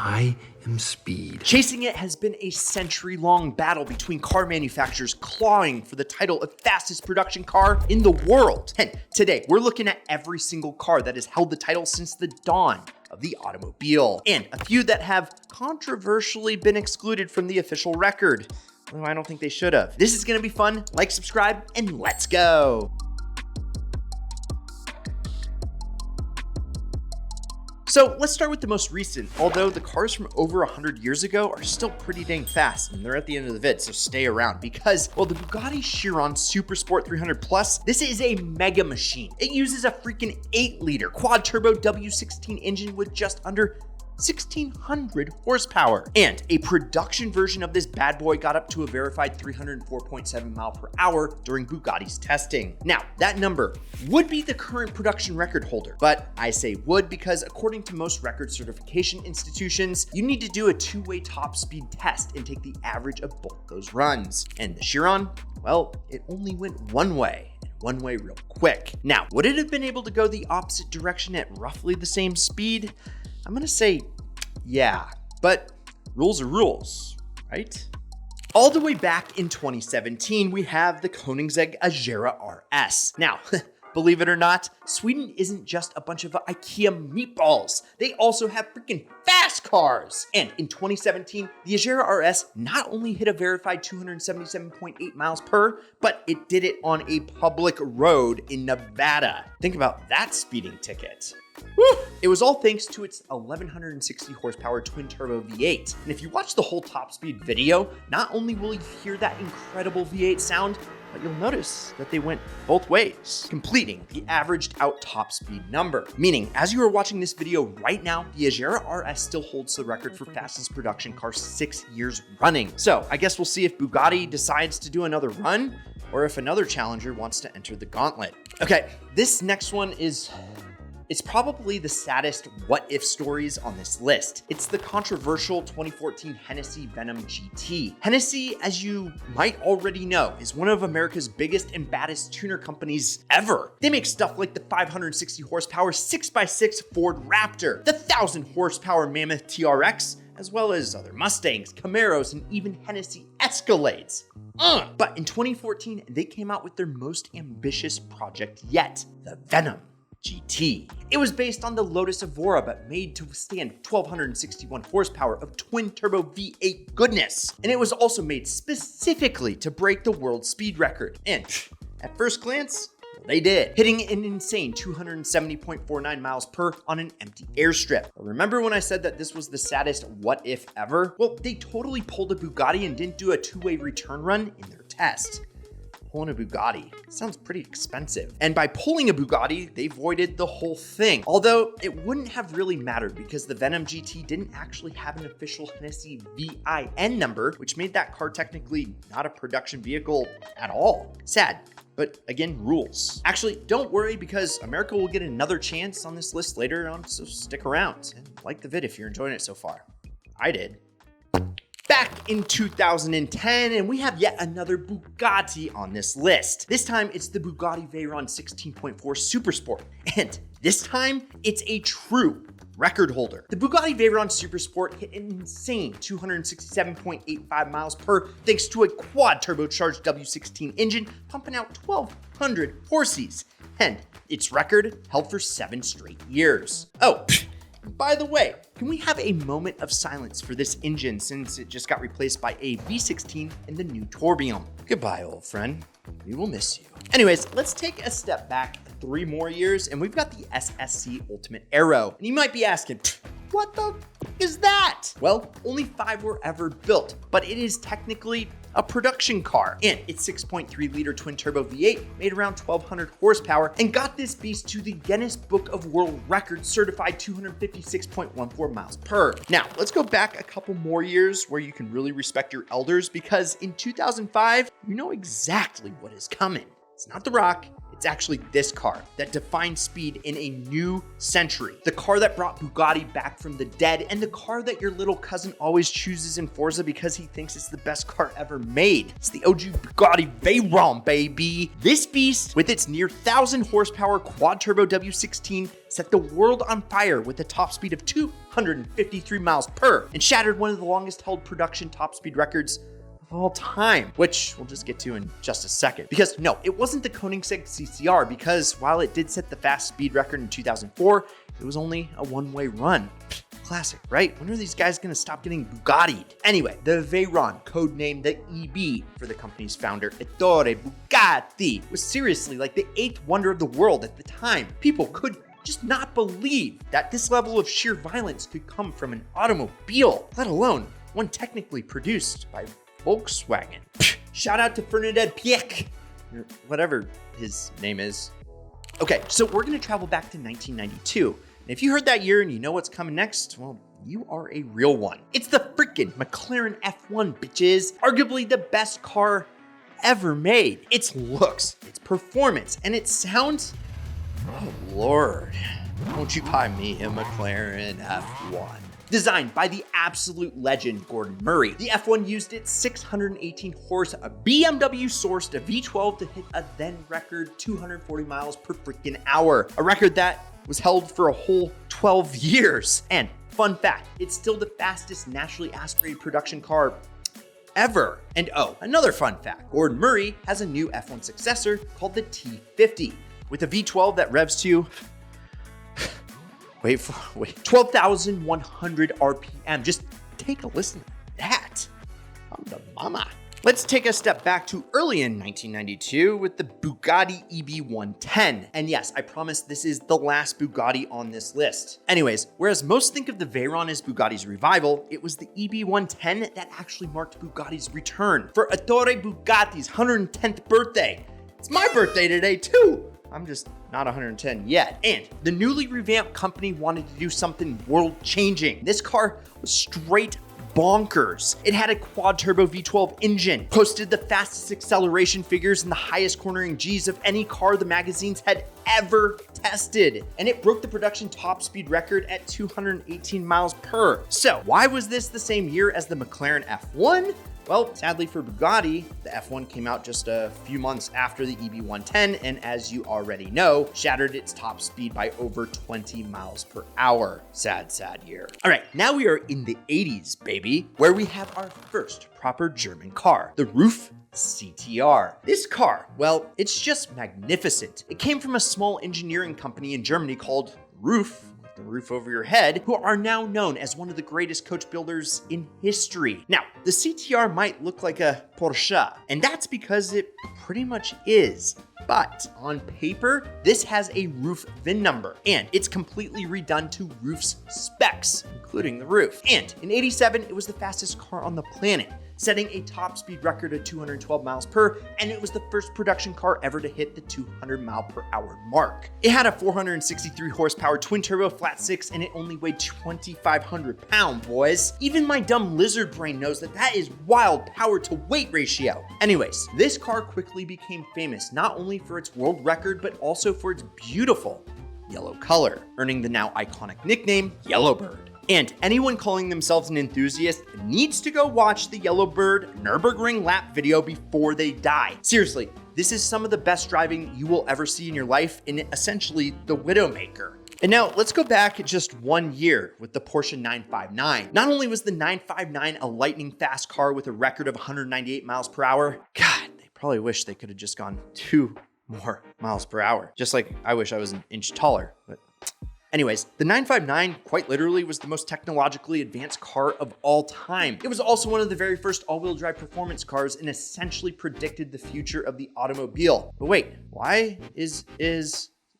I am speed. Chasing it has been a century-long battle between car manufacturers clawing for the title of fastest production car in the world. And today, we're looking at every single car that has held the title since the dawn of the automobile, and a few that have controversially been excluded from the official record. Well, I don't think they should have. This is gonna be fun. Like, subscribe, and let's go. So let's start with the most recent, although the cars from over 100 years ago are still pretty dang fast, and they're at the end of the vid, so stay around because, well, the Bugatti Chiron Supersport 300 Plus, this is a mega machine. It uses a freaking 8-liter quad-turbo W16 engine with just under 1,600 horsepower. And a production version of this bad boy got up to a verified 304.7 miles per hour during Bugatti's testing. Now, that number would be the current production record holder, but I say would because according to most record certification institutions, you need to do a two-way top speed test and take the average of both those runs. And the Chiron, well, it only went one way. One way real quick. Now, would it have been able to go the opposite direction at roughly the same speed? I'm gonna say, yeah, but rules are rules, right? All the way back in 2017, we have the Koenigsegg Agera RS. Now, believe it or not, Sweden isn't just a bunch of IKEA meatballs. They also have freaking fast cars. And in 2017, the Agera RS not only hit a verified 277.8 miles per, but it did it on a public road in Nevada. Think about that speeding ticket. Woo! It was all thanks to its 1,160 horsepower twin turbo V8. And if you watch the whole top speed video, not only will you hear that incredible V8 sound, but you'll notice that they went both ways, completing the averaged out top speed number. Meaning, as you are watching this video right now, the Agera RS still holds the record for fastest production car 6 years running. So I guess we'll see if Bugatti decides to do another run, or if another challenger wants to enter the gauntlet. Okay, this next one it's probably the saddest what-if stories on this list. It's the controversial 2014 Hennessey Venom GT. Hennessey, as you might already know, is one of America's biggest and baddest tuner companies ever. They make stuff like the 560 horsepower 6x6 Ford Raptor, the 1,000 horsepower Mammoth TRX, as well as other Mustangs, Camaros, and even Hennessey Escalades. But in 2014, they came out with their most ambitious project yet, the Venom GT. It was based on the Lotus Evora, but made to withstand 1,261 horsepower of twin-turbo V8 goodness. And it was also made specifically to break the world speed record. And at first glance, they did, hitting an insane 270.49 miles per on an empty airstrip. Remember when I said that this was the saddest what if ever? Well, they totally pulled a Bugatti and didn't do a two-way return run in their test. Pulling a Bugatti sounds pretty expensive. And by pulling a Bugatti, they voided the whole thing. Although it wouldn't have really mattered because the Venom GT didn't actually have an official Hennessey VIN number, which made that car technically not a production vehicle at all. Sad, but again, rules. Actually, don't worry because America will get another chance on this list later on, so stick around and like the vid if you're enjoying it so far. I did. Back in 2010, and we have yet another Bugatti on this list. This time, it's the Bugatti Veyron 16.4 Supersport, and this time, it's a true record holder. The Bugatti Veyron Supersport hit an insane 267.85 miles per thanks to a quad turbocharged W16 engine pumping out 1,200 horses, and its record held for 7 straight years. Oh, by the way, can we have a moment of silence for this engine since it just got replaced by a V16 in the new Tourbillon? Goodbye, old friend. We will miss you. Anyways, let's take a step back 3 more years and we've got the SSC Ultimate Aero. And you might be asking, what the is that? Well, only 5 were ever built, but it is technically a production car. And its 6.3 liter twin turbo V8 made around 1,200 horsepower and got this beast to the Guinness Book of World Records certified 256.14 miles per. Now, let's go back a couple more years where you can really respect your elders because in 2005, you know exactly what is coming. It's not The Rock, It's actually this car that defined speed in a new century. The car that brought Bugatti back from the dead, and the car that your little cousin always chooses in Forza because he thinks it's the best car ever made. It's the OG Bugatti Veyron, baby. This beast, with its near 1,000 horsepower quad-turbo W16, set the world on fire with a top speed of 253 miles per and shattered one of the longest held production top speed records of all time, which we'll just get to in just a second. Because no, it wasn't the Koenigsegg CCR, because while it did set the fast speed record in 2004, it was only a one-way run. Classic, right? When are these guys gonna stop getting Bugatti'd? Anyway, the Veyron, codenamed the EB for the company's founder, Ettore Bugatti, was seriously like the 8th wonder of the world at the time. People could just not believe that this level of sheer violence could come from an automobile, let alone one technically produced by Volkswagen. Shout out to Ferdinand Piech, or whatever his name is. Okay, so we're gonna travel back to 1992. And if you heard that year and you know what's coming next, well, you are a real one. It's the freaking McLaren F1, bitches. Arguably the best car ever made. Its looks, its performance, and its sound. Oh Lord, won't you buy me a McLaren F1? Designed by the absolute legend Gordon Murray, the F1 used its 618 horse BMW sourced V12 to hit a then record 240 miles per freaking hour, a record that was held for a whole 12 years. And fun fact, it's still the fastest naturally aspirated production car ever. And oh, another fun fact, Gordon Murray has a new F1 successor called the T50 with a V12 that revs to, wait, 12,100 RPM. Just take a listen to that. I'm the mama. Let's take a step back to early in 1992 with the Bugatti EB110. And yes, I promise this is the last Bugatti on this list. Anyways, whereas most think of the Veyron as Bugatti's revival, it was the EB110 that actually marked Bugatti's return for Ettore Bugatti's 110th birthday. It's my birthday today too. I'm just not 110 yet. And the newly revamped company wanted to do something world-changing. This car was straight bonkers. It had a quad-turbo V12 engine, posted the fastest acceleration figures and the highest cornering Gs of any car the magazines had ever tested. And it broke the production top speed record at 218 miles per. So why was this the same year as the McLaren F1? Well, sadly for Bugatti, the F1 came out just a few months after the EB110, and as you already know, shattered its top speed by over 20 miles per hour. Sad, sad year. All right, now we are in the 80s, baby, where we have our first proper German car, the Roof CTR. This car, well, it's just magnificent. It came from a small engineering company in Germany called Roof, the roof over your head, who are now known as one of the greatest coach builders in history. Now, the CTR might look like a Porsche, and that's because it pretty much is. But on paper, this has a Roof VIN number, and it's completely redone to Roof's specs, including the roof. And in '87, it was the fastest car on the planet, setting a top speed record of 212 miles per, and it was the first production car ever to hit the 200 mile per hour mark. It had a 463 horsepower twin turbo flat six, and it only weighed 2,500 pounds, boys. Even my dumb lizard brain knows that that is wild power to weight ratio. Anyways, this car quickly became famous, not only for its world record, but also for its beautiful yellow color, earning the now iconic nickname Yellowbird. And anyone calling themselves an enthusiast needs to go watch the Yellowbird Nürburgring lap video before they die. Seriously, this is some of the best driving you will ever see in your life, in essentially the Widowmaker. And now let's go back just 1 year with the Porsche 959. Not only was the 959 a lightning fast car with a record of 198 miles per hour, God, they probably wish they could have just gone 2 more miles per hour. Just like I wish I was an inch taller, but anyways, the 959 quite literally was the most technologically advanced car of all time. It was also one of the very first all-wheel drive performance cars and essentially predicted the future of the automobile. But wait, why is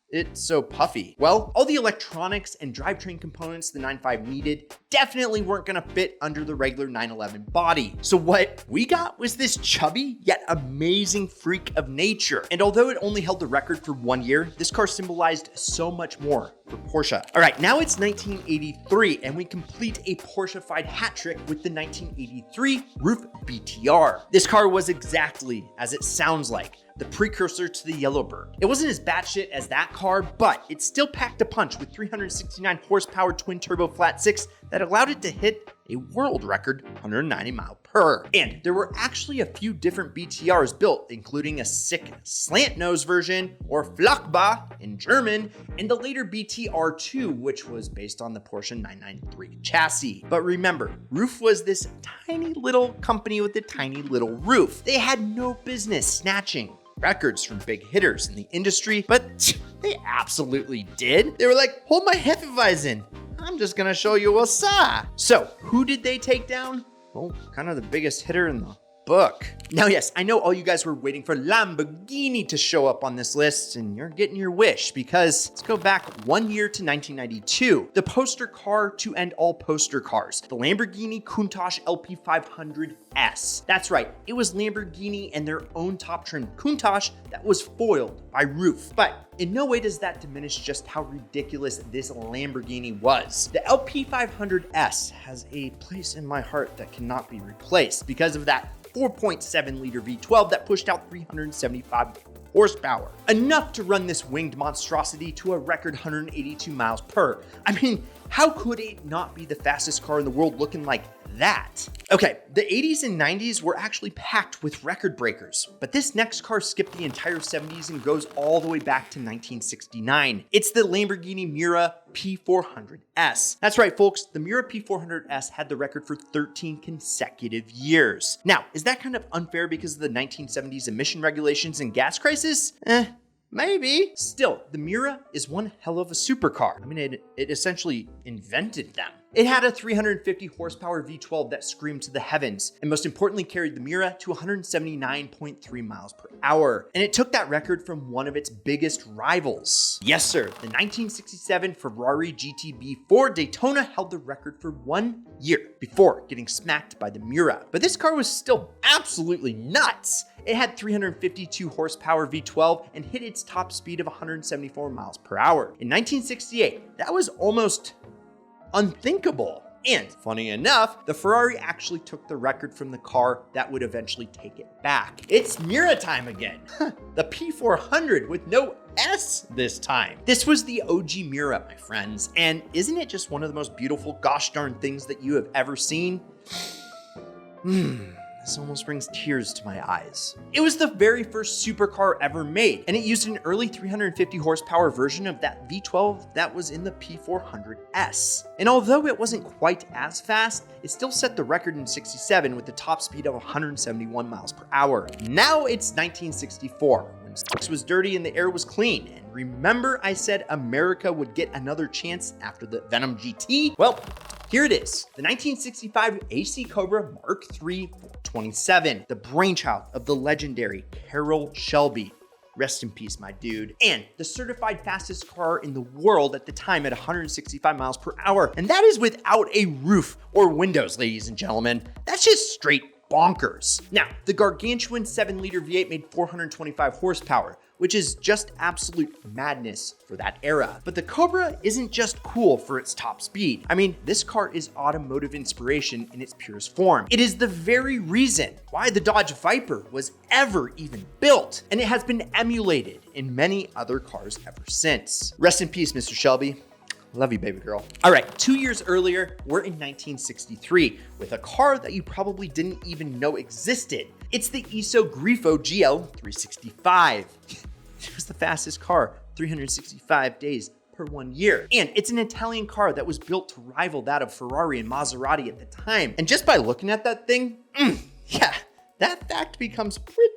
it so puffy? Well, all the electronics and drivetrain components the 9.5 needed definitely weren't gonna fit under the regular 911 body. So what we got was this chubby yet amazing freak of nature. And although it only held the record for 1 year, this car symbolized so much more for Porsche. All right, now it's 1983 and we complete a Porsche-fied hat trick with the 1983 Roof BTR. This car was exactly as it sounds like, the precursor to the Yellowbird. It wasn't as batshit as that car, but it still packed a punch with 369 horsepower twin-turbo flat-six that allowed it to hit a world record 190 mph. And there were actually a few different BTRs built, including a sick slant nose version, or Flachbah in German, and the later BTR2, which was based on the Porsche 993 chassis. But remember, Roof was this tiny little company with a tiny little roof. They had no business snatching records from big hitters in the industry, but they absolutely did. They were like, hold my Hefeweizen, I'm just gonna show you what's up. So who did they take down? Well, kind of the biggest hitter in the book. Now, yes, I know all you guys were waiting for Lamborghini to show up on this list, and you're getting your wish, because let's go back 1 year to 1992. The poster car to end all poster cars, the Lamborghini Countach LP500S. That's right, it was Lamborghini and their own top trim Countach that was foiled by Roof. But in no way does that diminish just how ridiculous this Lamborghini was. The LP500S has a place in my heart that cannot be replaced because of that 4.7 liter V12 that pushed out 375 horsepower. Enough to run this winged monstrosity to a record 182 mph. I mean, how could it not be the fastest car in the world looking like that? Okay, the 80s and 90s were actually packed with record breakers, but this next car skipped the entire 70s and goes all the way back to 1969. It's the Lamborghini Miura P400S. That's right, folks, the Miura P400S had the record for 13 consecutive years. Now, is that kind of unfair because of the 1970s emission regulations and gas crisis? Maybe. Still, the Miura is one hell of a supercar. I mean, it essentially invented them. It had a 350 horsepower V12 that screamed to the heavens, and most importantly carried the Miura to 179.3 mph. And it took that record from one of its biggest rivals. Yes, sir, the 1967 Ferrari GTB4 Daytona held the record for 1 year before getting smacked by the Miura. But this car was still absolutely nuts. It had 352 horsepower V12 and hit its top speed of 174 mph. In 1968, that was almost unthinkable. And funny enough, the Ferrari actually took the record from the car that would eventually take it back. It's Miura time again. The P400 with no S this time. This was the OG Miura, my friends. And isn't it just one of the most beautiful gosh darn things that you have ever seen? This almost brings tears to my eyes. It was the very first supercar ever made, and it used an early 350 horsepower version of that V12 that was in the P400S. And although it wasn't quite as fast, it still set the record in 67 with the top speed of 171 mph. Now it's 1964, when sex was dirty and the air was clean. And remember I said America would get another chance after the Venom GT? Well, here it is, the 1965 AC Cobra Mark III 427, the brainchild of the legendary Carroll Shelby. Rest in peace, my dude. And the certified fastest car in the world at the time at 165 mph. And that is without a roof or windows, ladies and gentlemen. That's just straight bonkers. Now, the gargantuan 7-liter V8 made 425 horsepower, which is just absolute madness for that era. But the Cobra isn't just cool for its top speed. I mean, this car is automotive inspiration in its purest form. It is the very reason why the Dodge Viper was ever even built, and it has been emulated in many other cars ever since. Rest in peace, Mr. Shelby. Love you, baby girl. All right, 2 years earlier, we're in 1963 with a car that you probably didn't even know existed. It's the ISO Grifo GL 365. It was the fastest car, 365 days per 1 year. And it's an Italian car that was built to rival that of Ferrari and Maserati at the time. And just by looking at that thing, yeah, that fact becomes pretty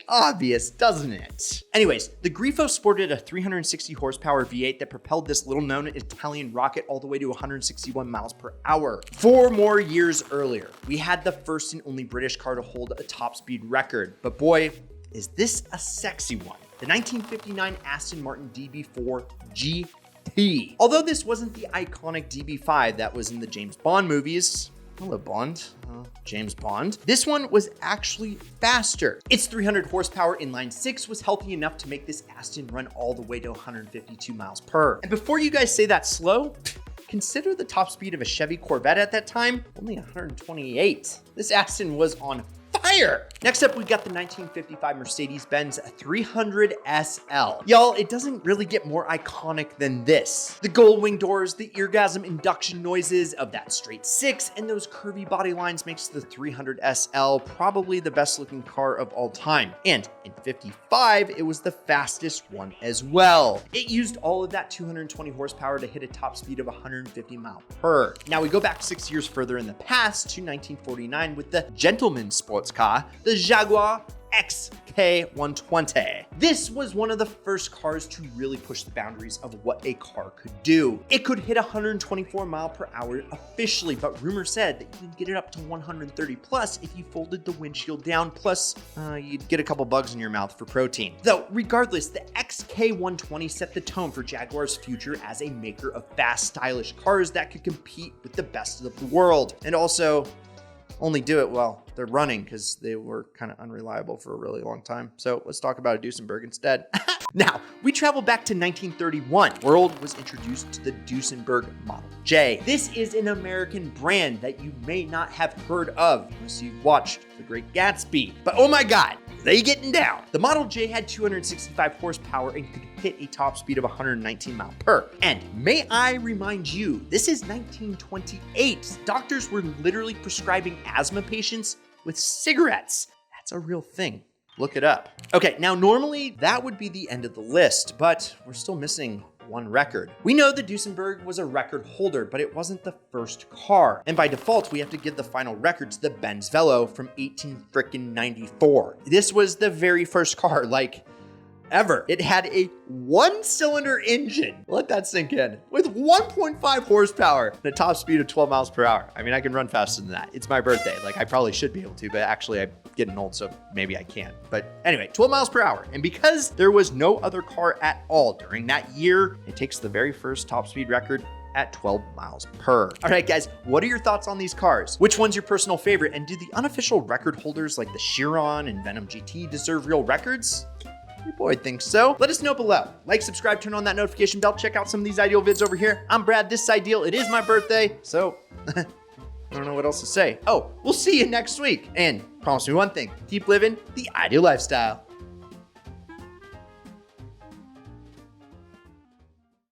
obvious, doesn't it? Anyways, the Grifo sported a 360 horsepower V8 that propelled this little known Italian rocket all the way to 161 mph. 4 more years earlier, we had the first and only British car to hold a top speed record. But boy, is this a sexy one. The 1959 Aston Martin DB4 GT. Although this wasn't the iconic DB5 that was in the James Bond movies, hello Bond, James Bond, this one was actually faster. Its 300 horsepower inline 6 was healthy enough to make this Aston run all the way to 152 mph. And before you guys say that's slow, consider the top speed of a Chevy Corvette at that time, only 128. This Aston was on fire fire. Next up, we got the 1955 Mercedes-Benz 300 SL. Y'all, it doesn't really get more iconic than this. The gold wing doors, the eargasm induction noises of that straight six, and those curvy body lines makes the 300 SL probably the best looking car of all time. And in 55, it was the fastest one as well. It used all of that 220 horsepower to hit a top speed of 150 miles per. Now we go back 6 years further in the past to 1949 with the gentleman's sports car, the Jaguar XK120. This was one of the first cars to really push the boundaries of what a car could do. It could hit 124 miles per hour officially, but rumor said that you could get it up to 130 plus if you folded the windshield down, plus you'd get a couple bugs in your mouth for protein. Though regardless, the XK120 set the tone for Jaguar's future as a maker of fast, stylish cars that could compete with the best of the world. And also, only do it while they're running because they were kind of unreliable for a really long time. So let's talk about a Duesenberg instead. Now, we travel back to 1931. World was introduced to the Duesenberg Model J. This is an American brand that you may not have heard of unless you've watched The Great Gatsby. But oh my God, they getting down. The Model J had 265 horsepower and could hit a top speed of 119 miles per. And may I remind you, this is 1928. Doctors were literally prescribing asthma patients with cigarettes. That's a real thing. Look it up. Okay, now normally that would be the end of the list, but we're still missing one record. We know the Duesenberg was a record holder, but it wasn't the first car. And by default, we have to give the final record to the Benz Velo from 1894. This was the very first car, like, ever. It had a one-cylinder engine, let that sink in, with 1.5 horsepower and a top speed of 12 miles per hour. I mean, I can run faster than that. It's my birthday. Like, I probably should be able to, but actually I'm getting old, so maybe I can't. But anyway, 12 miles per hour. And because there was no other car at all during that year, it takes the very first top speed record at 12 miles per. All right, guys, what are your thoughts on these cars? Which one's your personal favorite? And do the unofficial record holders like the Chiron and Venom GT deserve real records? Your boy thinks so. Let us know below. Like, subscribe, turn on that notification bell. Check out some of these ideal vids over here. I'm Brad, this is Ideal. It is my birthday, so I don't know what else to say. Oh, we'll see you next week. And promise me one thing, keep living the ideal lifestyle.